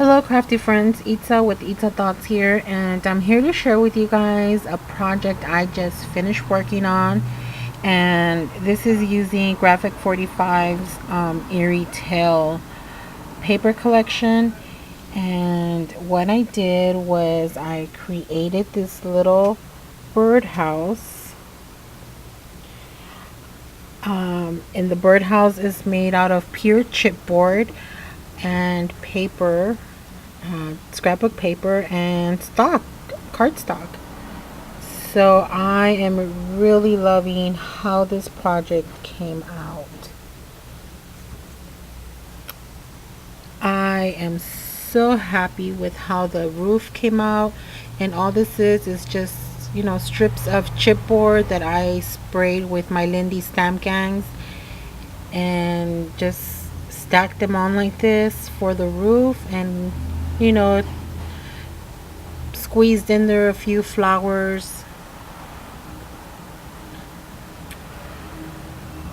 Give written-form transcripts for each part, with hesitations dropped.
Hello crafty friends, ITZA with ITZA Thoughts here, and I'm here to share with you guys a project I just finished working on. And this is using Graphic 45's Eerie Tale paper collection. And what I did was I created this little birdhouse. And the birdhouse is made out of pure chipboard and paper, scrapbook paper and stock, cardstock. So I am really loving how this project came out. I am so happy with how the roof came out, and all this is just strips of chipboard that I sprayed with my Lindy stamp gangs and just stacked them on like this for the roof, and you know squeezed in there a few flowers.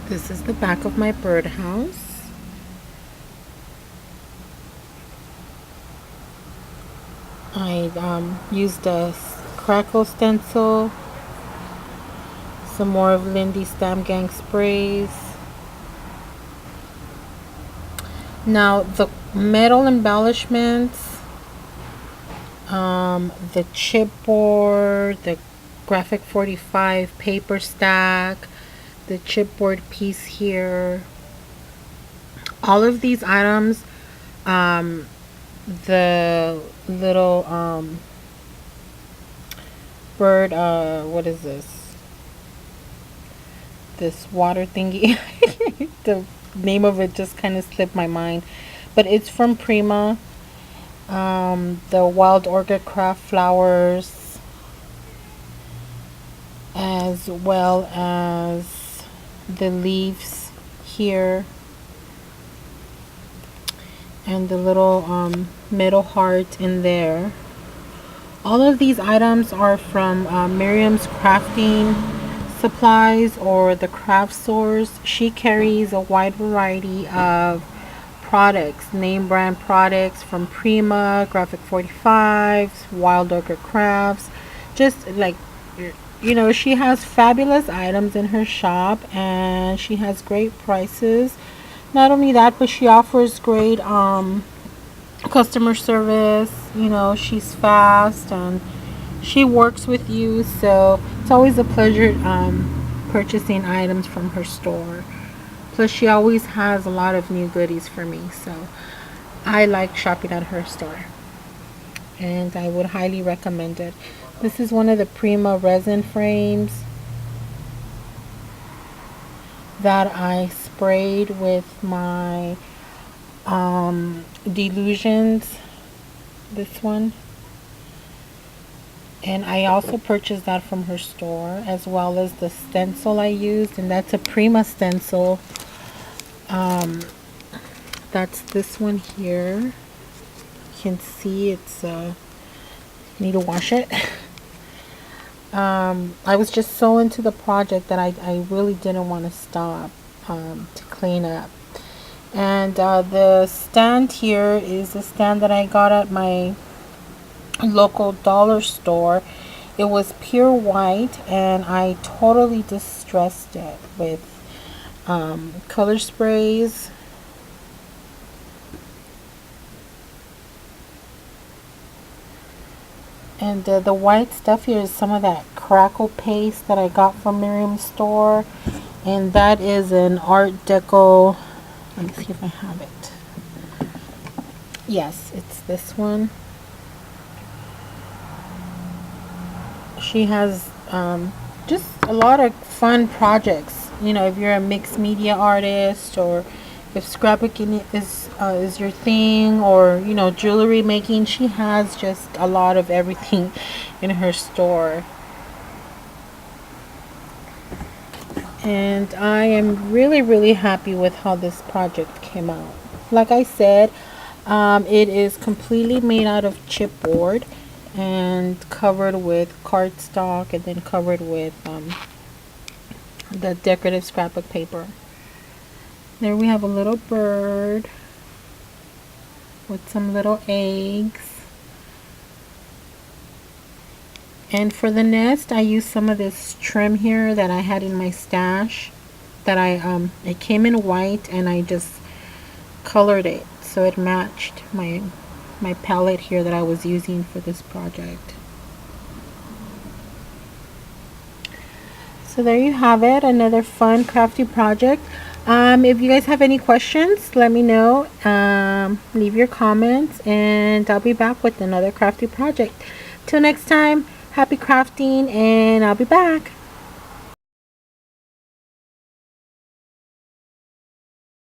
This is the back of my birdhouse. I used a crackle stencil, some more of Lindy Stamp Gang sprays. Now the metal embellishments, the chipboard, the Graphic 45 paper stack, the chipboard piece here, all of these items, the little bird, what is this water thingy? The name of it just kind of slipped my mind, but it's from Prima. The wild orchid craft flowers, as well as the leaves here, and the little metal heart in there. All of these items are from Miriam's crafting supplies, or the craft stores. She carries a wide variety of products, name brand products from Prima, Graphic 45, Wild Orchid Crafts. Just like, she has fabulous items in her shop, and she has great prices. Not only that, but she offers great customer service. She's fast and she works with you, so it's always a pleasure purchasing items from her store. Plus, she always has a lot of new goodies for me, so I like shopping at her store, and I would highly recommend it. This is one of the Prima resin frames that I sprayed with my Delusions, this one. And I also purchased that from her store, as well as the stencil I used, and that's a Prima stencil. That's this one here. You can see it's need to wash it. I was just so into the project that I really didn't want to stop to clean up. And the stand here is a stand that I got at my local dollar store. It was pure white, and I totally distressed it with color sprays. And the white stuff here is some of that crackle paste that I got from Miriam's store, and that is an Art Deco. Let me see if I have it. Yes, it's this one. She has just a lot of fun projects. If you're a mixed media artist, or if scrapbooking is your thing, or jewelry making, she has just a lot of everything in her store. And I am really happy with how this project came out. Like I said, it is completely made out of chipboard and covered with cardstock, and then covered with the decorative scrapbook paper. There we have a little bird. with some little eggs. And for the nest, I used some of this trim here that I had in my stash. That it came in white, and I just colored it so it matched my palette here that I was using for this project. So there you have it, another fun crafty project. If you guys have any questions, let me know. Leave your comments, and I'll be back with another crafty project. Till next time, happy crafting, and I'll be back.